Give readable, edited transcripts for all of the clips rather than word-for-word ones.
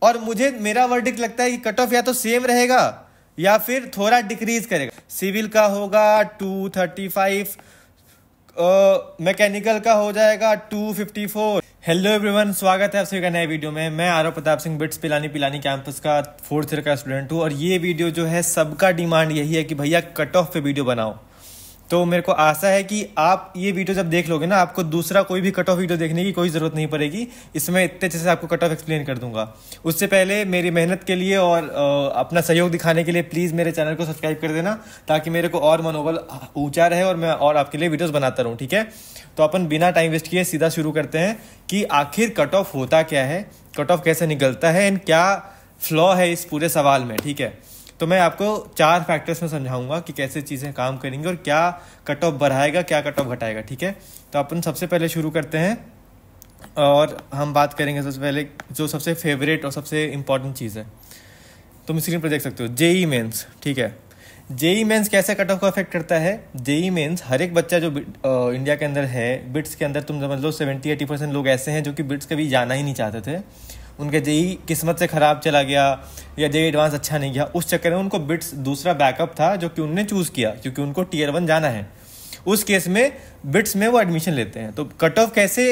और मुझे मेरा वर्डिक्ट लगता है कि कट ऑफ या तो सेम रहेगा या फिर थोड़ा डिक्रीज करेगा। सिविल का होगा 235, मैकेनिकल का हो जाएगा 254। हेलो एवरीवन, स्वागत है आप सभी का नए वीडियो में। मैं आरव प्रताप सिंह बिट्स पिलानी कैंपस का 4th ईयर का स्टूडेंट हूँ और ये वीडियो जो है सबका डिमांड यही है कि भैया कट ऑफ पे वीडियो बनाओ। तो मेरे को आशा है कि आप ये वीडियो जब देख लोगे ना, आपको दूसरा कोई भी कट ऑफ वीडियो देखने की कोई ज़रूरत नहीं पड़ेगी। इसमें इतने अच्छे से आपको कट ऑफ एक्सप्लेन कर दूंगा। उससे पहले मेरी मेहनत के लिए और अपना सहयोग दिखाने के लिए प्लीज़ मेरे चैनल को सब्सक्राइब कर देना, ताकि मेरे को और मनोबल ऊंचा रहे और मैं और आपके लिए वीडियोज़ बनाता रहूँ। ठीक है, तो अपन बिना टाइम वेस्ट किए सीधा शुरू करते हैं कि आखिर कट ऑफ होता क्या है, कट ऑफ कैसे निकलता है एंड क्या फ्लॉ है इस पूरे सवाल में। ठीक है, तो मैं आपको 4 फैक्टर्स में समझाऊंगा कि कैसे चीज़ें काम करेंगी और क्या कट ऑफ बढ़ाएगा, क्या कट ऑफ घटाएगा। ठीक है, तो अपन सबसे पहले शुरू करते हैं और हम बात करेंगे सबसे पहले जो सबसे फेवरेट और सबसे इम्पॉर्टेंट चीज़ है। तुम स्क्रीन पर देख सकते हो जेई मेंस। ठीक है, जेई मेंस कैसे कट ऑफ को अफेक्ट करता है। जेई मेंस हर एक बच्चा जो इंडिया के अंदर है, बिट्स के अंदर तुम समझ लो 70-80% लोग ऐसे हैं जो कि बिट्स कभी जाना ही नहीं चाहते थे। उनके जेई किस्मत से ख़राब चला गया या जेई एडवांस अच्छा नहीं गया, उस चक्कर में उनको बिट्स दूसरा बैकअप था जो कि उनने चूज़ किया क्योंकि उनको Tier 1 जाना है। उस केस में बिट्स में वो एडमिशन लेते हैं। तो कट ऑफ कैसे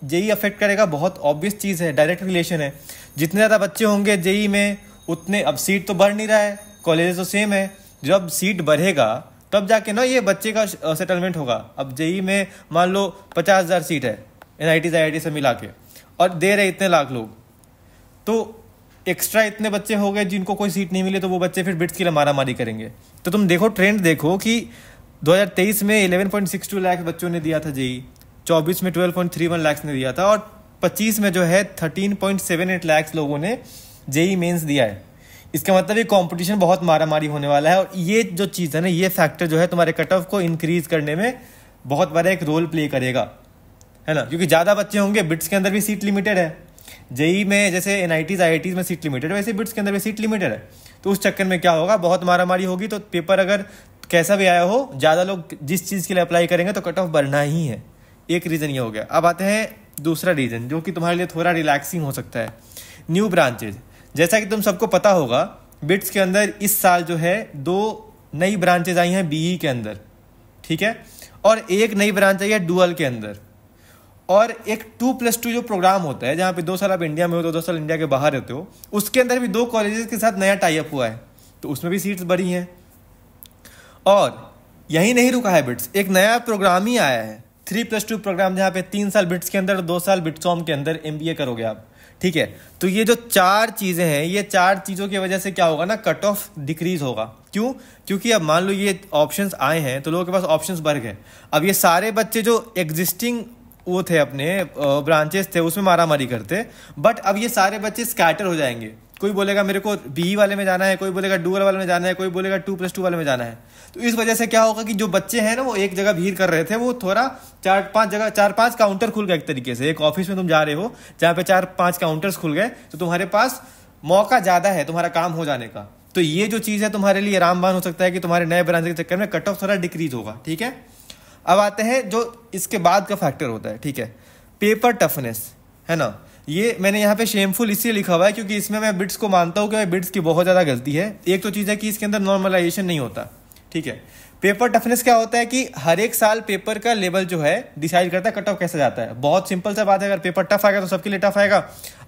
जेई अफेक्ट करेगा, बहुत ऑब्वियस चीज़ है, डायरेक्ट रिलेशन है। जितने ज़्यादा बच्चे होंगे जेई में उतने, अब सीट तो बढ़ नहीं रहा है, कॉलेज तो सेम है, जब सीट बढ़ेगा तब जाके ना ये बच्चे का सेटलमेंट होगा। अब जेई में मान लो 50,000 सीट है NIT IIT से मिला के और दे रहे इतने लाख लोग, तो एक्स्ट्रा इतने बच्चे हो गए जिनको कोई सीट नहीं मिले, तो वो बच्चे फिर बिट्स के लिए मारामारी करेंगे। तो तुम देखो ट्रेंड देखो कि 2023 में 11.62 लाख बच्चों ने दिया था जेई, 24 में 12.31 लाख ने दिया था और 25 में जो है 13.78 लाख लोगों ने जेई मेंस दिया है। इसका मतलब ये कंपटीशन बहुत मारामारी होने वाला है और ये जो चीज़ है ना, ये फैक्टर जो है तुम्हारे कट ऑफ को इंक्रीज करने में बहुत बड़ा एक रोल प्ले करेगा, है ना, क्योंकि ज़्यादा बच्चे होंगे। बिट्स के अंदर भी सीट लिमिटेड है, जेई में जैसे NIT IIT में सीट लिमिटेड है, वैसे बिट्स के अंदर भी सीट लिमिटेड है। तो उस चक्कर में क्या होगा, बहुत मारामारी होगी। तो पेपर अगर कैसा भी आया हो, ज़्यादा लोग जिस चीज़ के लिए अप्लाई करेंगे तो कट ऑफ बढ़ना ही है। एक रीज़न ये हो गया। अब आते हैं दूसरा रीज़न जो कि तुम्हारे लिए थोड़ा रिलैक्सिंग हो सकता है, न्यू ब्रांचेज। जैसा कि तुम सबको पता होगा, बिट्स के अंदर इस साल जो है 2 नई ब्रांचेज आई हैं BE के अंदर। ठीक है, और एक नई ब्रांच आई है डुअल के अंदर, और एक 2+2 जो प्रोग्राम होता है जहाँ पे 2 साल आप इंडिया में हो तो 2 साल इंडिया के बाहर रहते हो, उसके अंदर भी 2 कॉलेजेस के साथ नया टाई अप हुआ है, तो उसमें भी सीट्स बढ़ी हैं। और यही नहीं रुका है बिट्स, एक नया प्रोग्राम ही आया है 3+2 प्रोग्राम, जहाँ पे 3 साल बिट्स के अंदर 2 साल बिट्सॉम के अंदर MBA करोगे आप। ठीक है, तो ये जो 4 चीज़ें हैं, ये 4 चीज़ों की वजह से क्या होगा ना, कट ऑफ डिक्रीज होगा। क्यों? क्योंकि अब मान लो ये ऑप्शंस आए हैं तो लोगों के पास ऑप्शंस बढ़ गए। अब ये सारे बच्चे जो एग्जिस्टिंग वो थे, अपने ब्रांचेस थे, उसमें मारामारी करते, बट अब ये सारे बच्चे स्कैटर हो जाएंगे। कोई बोलेगा मेरे को BE वाले में जाना है, कोई बोलेगा डुअल वाले में जाना है, कोई बोलेगा 2+2 वाले में जाना है। तो इस वजह से क्या होगा कि जो बच्चे हैं ना, वो एक जगह भीड़ कर रहे थे, वो थोड़ा 4-5 काउंटर खुल गए एक तरीके से। एक ऑफिस में तुम जा रहे हो जहाँ पे 4-5 काउंटर्स खुल गए, तो तुम्हारे पास मौका ज़्यादा है तुम्हारा काम हो जाने का। तो ये जो चीज़ है तुम्हारे लिए रामबाण हो सकता है कि तुम्हारे नए ब्रांच के चक्कर में कट ऑफ थोड़ा डिक्रीज होगा। ठीक है, अब आते हैं जो इसके बाद का फैक्टर होता है। ठीक है, पेपर टफनेस, है ना। ये मैंने यहाँ पे शेमफुल इसलिए लिखा हुआ है क्योंकि इसमें मैं बिट्स को मानता हूँ कि बिट्स की बहुत ज़्यादा गलती है। एक तो चीज़ है कि इसके अंदर नॉर्मलाइजेशन नहीं होता। ठीक है, पेपर टफनेस क्या होता है कि हर एक साल पेपर का लेवल जो है डिसाइड करता है कट ऑफ कैसे जाता है। बहुत सिंपल सा बात है, अगर पेपर टफ आएगा तो सबके लिए टफ आएगा,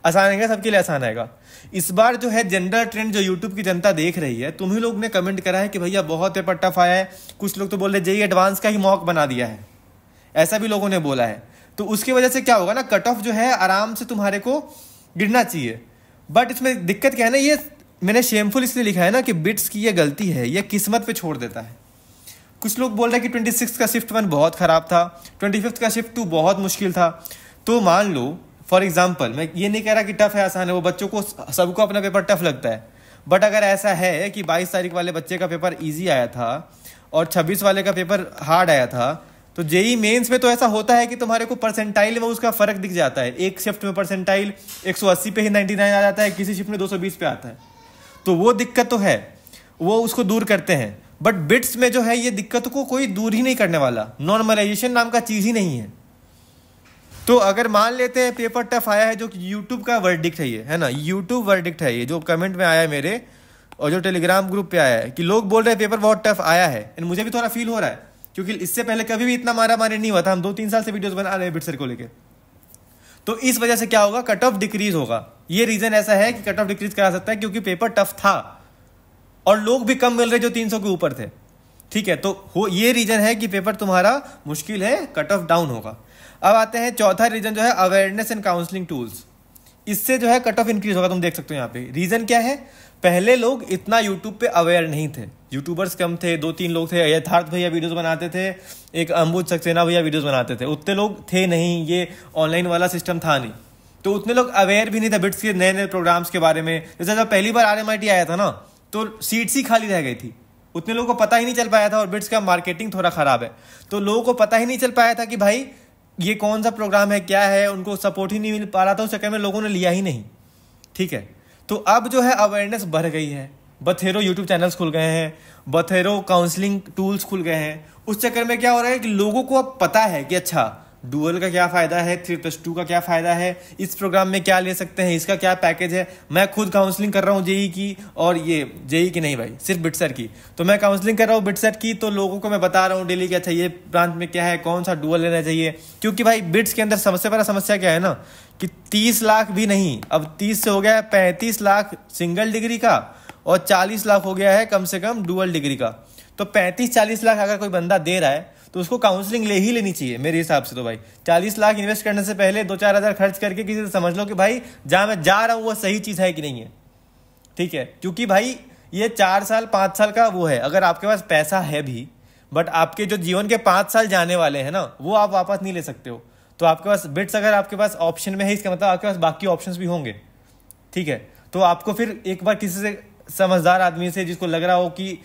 आसान आएगा सबके लिए आसान आएगा। इस बार जो है जनरल ट्रेंड जो यूट्यूब की जनता देख रही है, तुम ही लोग ने कमेंट करा है कि भैया बहुत पेपर टफ आया है। कुछ लोग तो बोल रहे जेई एडवांस का ही मॉक बना दिया है, ऐसा भी लोगों ने बोला है। तो उसकी वजह से क्या होगा ना, कट ऑफ जो है आराम से तुम्हारे को गिरना चाहिए। बट इसमें दिक्कत क्या है ना, ये मैंने शेमफुल इसलिए लिखा है ना कि बिट्स की ये गलती है, ये किस्मत पे छोड़ देता है। कुछ लोग बोल रहे हैं कि 26 का शिफ्ट 1 बहुत ख़राब था, 25 का शिफ्ट 2 बहुत मुश्किल था। तो मान लो फॉर एग्जाम्पल, मैं ये नहीं कह रहा कि टफ है आसान है, वो बच्चों को सबको अपना पेपर टफ लगता है। बट अगर ऐसा है कि 22 तारीख वाले बच्चे का पेपर ईजी आया था और 26 वाले का पेपर हार्ड आया था, तो जेई मेंस में तो ऐसा होता है कि तुम्हारे को परसेंटाइल में उसका फर्क दिख जाता है। एक शिफ्ट में परसेंटाइल 180 पे ही 99 आ जाता है, किसी शिफ्ट में 220 पे आता है। तो वो दिक्कत तो है, वो उसको दूर करते हैं। बट बिट्स में जो है ये दिक्कत को कोई दूर ही नहीं करने वाला, नॉर्मलाइजेशन नाम का चीज़ ही नहीं है। तो अगर मान लेते हैं पेपर टफ आया है, जो कि यूट्यूब का वर्डिक्ट है, ये है ना, यूट्यूब वर्डिक्ट है ये, जो कमेंट में आया है मेरे और जो टेलीग्राम ग्रुप पे आया है कि लोग बोल रहे हैं पेपर बहुत टफ आया है, एंड मुझे भी थोड़ा फील हो रहा है क्योंकि इससे पहले कभी भी इतना मारा मारी नहीं हुआ था। हम 2-3 साल से वीडियोस बना रहे हैं बिटसर को लेके। तो इस वजह से क्या होगा, कट ऑफ डिक्रीज होगा। ये रीजन ऐसा है कि कट ऑफ डिक्रीज करा सकता है क्योंकि पेपर टफ था और लोग भी कम मिल रहे जो 300 के ऊपर थे। ठीक है, तो ये रीजन है कि पेपर तुम्हारा मुश्किल है, कट ऑफ डाउन होगा। अब आते हैं चौथा रीजन जो है अवेयरनेस एंड काउंसलिंग टूल्स। इससे जो है कट ऑफ इंक्रीज होगा। तुम देख सकते हो यहाँ पे रीजन क्या है, पहले लोग इतना यूट्यूब पे अवेयर नहीं थे, यूट्यूबर्स कम थे, 2-3 लोग थे, यथार्थ भैया वीडियोस बनाते थे, एक अंबुज सक्सेना भैया वीडियोस बनाते थे, उतने लोग थे नहीं, ये ऑनलाइन वाला सिस्टम था नहीं, तो उतने लोग अवेयर भी नहीं थे बिट्स के नए नए प्रोग्राम्स के बारे में। जैसे जब पहली बार RMIT आया था ना, तो सीट्स ही खाली रह गई थी, उतने लोगों को पता ही नहीं चल पाया था। और बिट्स का मार्केटिंग थोड़ा खराब है, तो लोगों को पता ही नहीं चल पाया था कि भाई ये कौन सा प्रोग्राम है, क्या है, उनको सपोर्ट ही नहीं मिल पा रहा था, उस चक्कर में लोगों ने लिया ही नहीं। ठीक है, तो अब जो है अवेयरनेस बढ़ गई है, बथेरो यूट्यूब चैनल्स खुल गए हैं, बथेरो काउंसलिंग टूल्स खुल गए हैं। उस चक्कर में क्या हो रहा है कि लोगों को अब पता है कि अच्छा डुअल का क्या फ़ायदा है, 3+2 का क्या फ़ायदा है, इस प्रोग्राम में क्या ले सकते हैं, इसका क्या पैकेज है। मैं खुद काउंसलिंग कर रहा हूँ जेई की, और ये जेई की नहीं भाई, सिर्फ बिटसर की। तो मैं काउंसलिंग कर रहा हूँ बिटसर की, तो लोगों को मैं बता रहा हूँ डेली कि अच्छा ये ब्रांच में क्या है, कौन सा डुअल लेना चाहिए। क्योंकि भाई बिट्स के अंदर सबसे बड़ा समस्या क्या है ना कि 30 लाख भी नहीं, अब 30 से हो गया है 35 लाख सिंगल डिग्री का, और 40 लाख हो गया है कम से कम डुअल डिग्री का। तो 35-40 लाख अगर कोई बंदा दे रहा है तो उसको काउंसलिंग ले ही लेनी चाहिए मेरे हिसाब से। तो भाई 40 लाख इन्वेस्ट करने से पहले 2-4 हज़ार खर्च करके किसी से समझ लो कि भाई जहाँ मैं जा रहा हूँ वो सही चीज़ है कि नहीं है। ठीक है, क्योंकि भाई ये 4 साल 5 साल का वो है, अगर आपके पास पैसा है भी, बट आपके जो जीवन के 5 साल जाने वाले हैं ना, वो आप वापस नहीं ले सकते हो। तो आपके पास बिट्स अगर आपके पास ऑप्शन में है, इसका मतलब आपके पास बाकी ऑप्शंस भी होंगे। ठीक है, तो आपको फिर एक बार किसी से समझदार आदमी से, जिसको लग रहा हो कि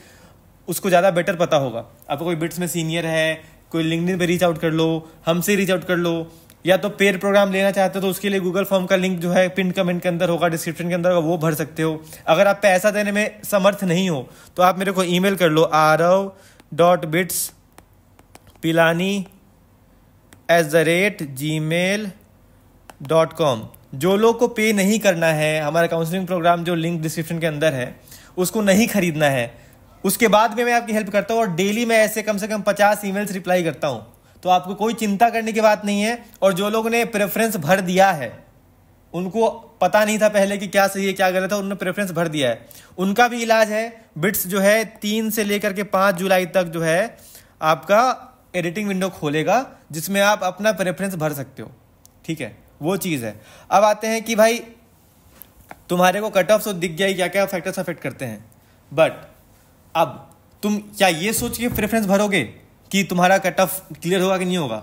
उसको ज़्यादा बेटर पता होगा, आपको कोई बिट्स में सीनियर है, कोई लिंक्डइन पे रीच आउट कर लो, हमसे रीच आउट कर लो, या तो पेड प्रोग्राम लेना चाहते हो तो उसके लिए गूगल फॉर्म का लिंक जो है पिन कमेंट के अंदर होगा, डिस्क्रिप्शन के अंदर होगा, वो भर सकते हो। अगर आप पैसा देने में समर्थ नहीं हो तो आप मेरे को ईमेल कर लो arav.bitspilani@gmail.com। जो लोग को पे नहीं करना है, हमारा काउंसलिंग प्रोग्राम जो लिंक डिस्क्रिप्शन के अंदर है उसको नहीं खरीदना है, उसके बाद भी मैं आपकी हेल्प करता हूँ, और डेली मैं ऐसे कम से कम 50 ईमेल्स रिप्लाई करता हूँ। तो आपको कोई चिंता करने की बात नहीं है। और जो लोगों ने प्रेफरेंस भर दिया है, उनको पता नहीं था पहले कि क्या सही है क्या गलत है, उन्होंने प्रेफरेंस भर दिया है, उनका भी इलाज है। बिट्स जो है 3 से लेकर के 5 जुलाई तक जो है आपका एडिटिंग विंडो खोलेगा, जिसमें आप अपना प्रेफरेंस भर सकते हो। ठीक है, वो चीज़ है। अब आते हैं कि भाई तुम्हारे को कट ऑफ तो दिख गया क्या क्या फैक्टर्स अफेक्ट करते हैं, बट अब तुम क्या ये सोच के प्रेफरेंस भरोगे कि तुम्हारा कट ऑफ क्लियर होगा कि नहीं होगा।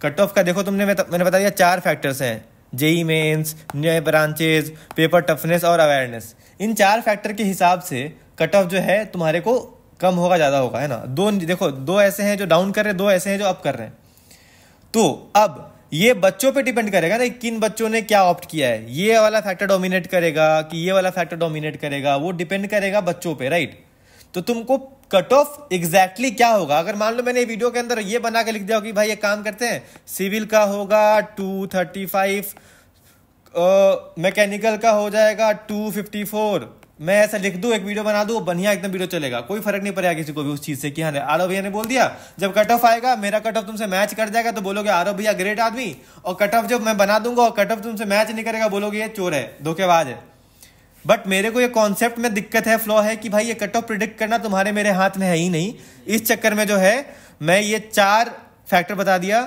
कट ऑफ का देखो तुमने, मैंने बता दिया 4 फैक्टर्स हैं, जेई मेंस, नए ब्रांचेज, पेपर टफनेस और अवेयरनेस। इन 4 फैक्टर के हिसाब से कट ऑफ जो है तुम्हारे को कम होगा ज़्यादा होगा, है ना। देखो 2 ऐसे हैं जो डाउन कर रहे हैं, 2 ऐसे हैं जो अप कर रहे हैं। तो अब ये बच्चों पे डिपेंड करेगा ना, किन बच्चों ने क्या ऑप्ट किया है, ये वाला फैक्टर डोमिनेट करेगा कि ये वाला फैक्टर डोमिनेट करेगा, वो डिपेंड करेगा बच्चों पे, राइट। तो तुमको कट ऑफ एग्जैक्टली क्या होगा, अगर मान लो मैंने वीडियो के अंदर ये बना के लिख दिया कि भाई ये काम करते हैं, सिविल का होगा 235, मैकेनिकल का हो जाएगा 254, मैं ऐसा लिख दूं, एक वीडियो बना दूं, बढ़िया एकदम वीडियो चलेगा, कोई फर्क नहीं पड़ेगा किसी को भी उस चीज से कि हाँ आरव भैया ने बोल दिया। जब कट ऑफ आएगा, मेरा कट ऑफ तुमसे मैच कर जाएगा तो बोलोगे आरव भैया ग्रेट आदमी, और कट ऑफ जब मैं बना दूंगा और कट ऑफ तुमसे मैच नहीं करेगा, बोलोगे ये चोर है, धोखेबाज है। बट मेरे को ये कॉन्सेप्ट में दिक्कत है, फ्लॉ है कि भाई ये कट ऑफ प्रिडिक्ट करना तुम्हारे मेरे हाथ में है ही नहीं। इस चक्कर में जो है मैं ये 4 फैक्टर बता दिया।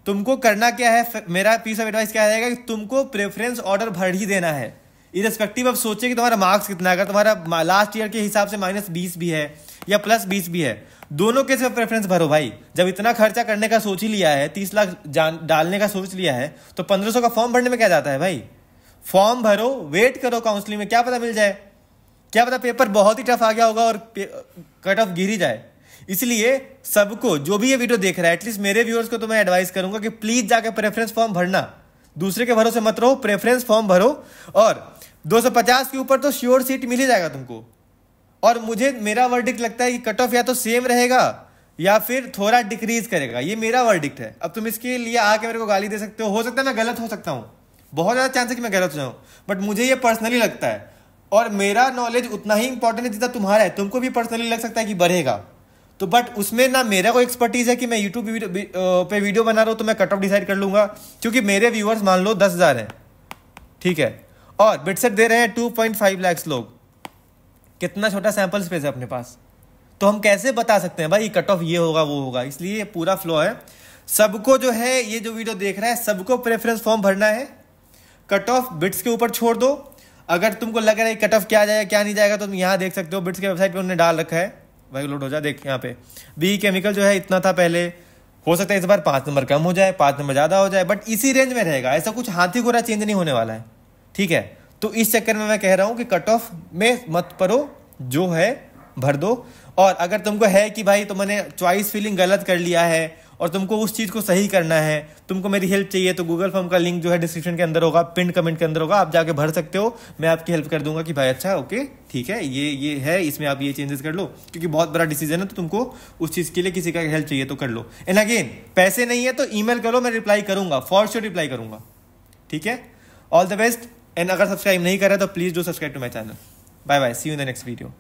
तुमको करना क्या है, मेरा पीस ऑफ एडवाइस क्या रहेगा कि तुमको प्रेफरेंस ऑर्डर भर ही देना है, इरेस्पेक्टिव ऑफ सोचे कि तुम्हारा मार्क्स कितना है। अगर तुम्हारा लास्ट ईयर के हिसाब से -20 भी है या +20 भी है, दोनों के सिर्फ प्रेफरेंस भरो भाई। जब इतना खर्चा करने का सोच ही लिया है, 30 लाख डालने का सोच लिया है, तो 1500 का फॉर्म भरने में क्या जाता है भाई। फॉर्म भरो, वेट करो काउंसलिंग में, क्या पता मिल जाए, क्या पता पेपर बहुत ही टफ आ गया होगा और कट ऑफ गिर ही जाए। इसलिए सबको, जो भी ये वीडियो देख रहा है, एटलीस्ट मेरे व्यूअर्स को तो मैं एडवाइस करूंगा कि प्लीज जाकर प्रेफरेंस फॉर्म भरना, दूसरे के भरोसे मत रहो, प्रेफरेंस फॉर्म भरो। और 250 के ऊपर तो श्योर सीट मिल ही जाएगा तुमको। और मुझे मेरा वर्डिक्ट लगता है कि कट ऑफ या तो सेम रहेगा या फिर थोड़ा डिक्रीज करेगा। ये मेरा वर्डिक्ट है। अब तुम इसके लिए आके मेरे को गाली दे सकते हो सकता है मैं गलत हो सकता हूँ, बहुत ज़्यादा चांस है कि मैं गलत हो जाऊँ, बट मुझे ये पर्सनली लगता है और मेरा नॉलेज उतना ही इंपॉर्टेंट है जितना तुम्हारा है। तुमको भी पर्सनली लग सकता है कि बढ़ेगा, तो बट उसमें ना मेरा कोई एक्सपर्टीज है कि मैं यूट्यूब पे वीडियो बना रहा हूँ तो मैं कट ऑफ डिसाइड कर लूंगा, क्योंकि मेरे व्यूअर्स मान लो 10,000 हैं, ठीक है, और बिटसेट दे रहे हैं 2.5 लाख लोग। कितना छोटा सैंपल स्पेस है अपने पास, तो हम कैसे बता सकते हैं भाई कट ऑफ ये होगा वो होगा। इसलिए ये पूरा फ्लो है। सबको जो है ये जो वीडियो देख रहा है सबको प्रेफरेंस फॉर्म भरना है, कट ऑफ बिट्स के ऊपर छोड़ दो। अगर तुमको लग रहा है कट ऑफ क्या जाएगा क्या नहीं जाएगा तो तुम यहाँ देख सकते हो, बिट्स के वेबसाइट पे उन्होंने डाल रखा है, भाई लोड हो जाए देख यहाँ पे बी केमिकल जो है इतना था पहले, हो सकता है इस बार 5 नंबर कम हो जाए 5 नंबर ज़्यादा हो जाए, बट इसी रेंज में रहेगा, ऐसा कुछ हाथी घोड़ा चेंज नहीं होने वाला है, ठीक है। तो इस चक्कर में मैं कह रहा हूँ कि कट ऑफ में मत पढ़ो, जो है भर दो। और अगर तुमको है कि भाई तुमने चॉइस फिलिंग गलत कर लिया है और तुमको उस चीज़ को सही करना है, तुमको मेरी हेल्प चाहिए, तो गूगल फॉर्म का लिंक जो है डिस्क्रिप्शन के अंदर होगा, पिन कमेंट के अंदर होगा, आप जाके भर सकते हो। मैं आपकी हेल्प कर दूंगा कि भाई अच्छा ओके ठीक है ये है, इसमें आप ये चेंजेस कर लो, क्योंकि बहुत बड़ा डिसीजन है तो तुमको उस चीज़ के लिए किसी का हेल्प चाहिए तो कर लो। एंड अगेन पैसे नहीं है तो ईमेल करो, मैं रिप्लाई करूंगा, फॉर श्योर रिप्लाई करूंगा, ठीक है। All the best. एंड अगर सब्सक्राइब नहीं कर रहे तो please do subscribe to my channel. Bye bye, see you in the next video.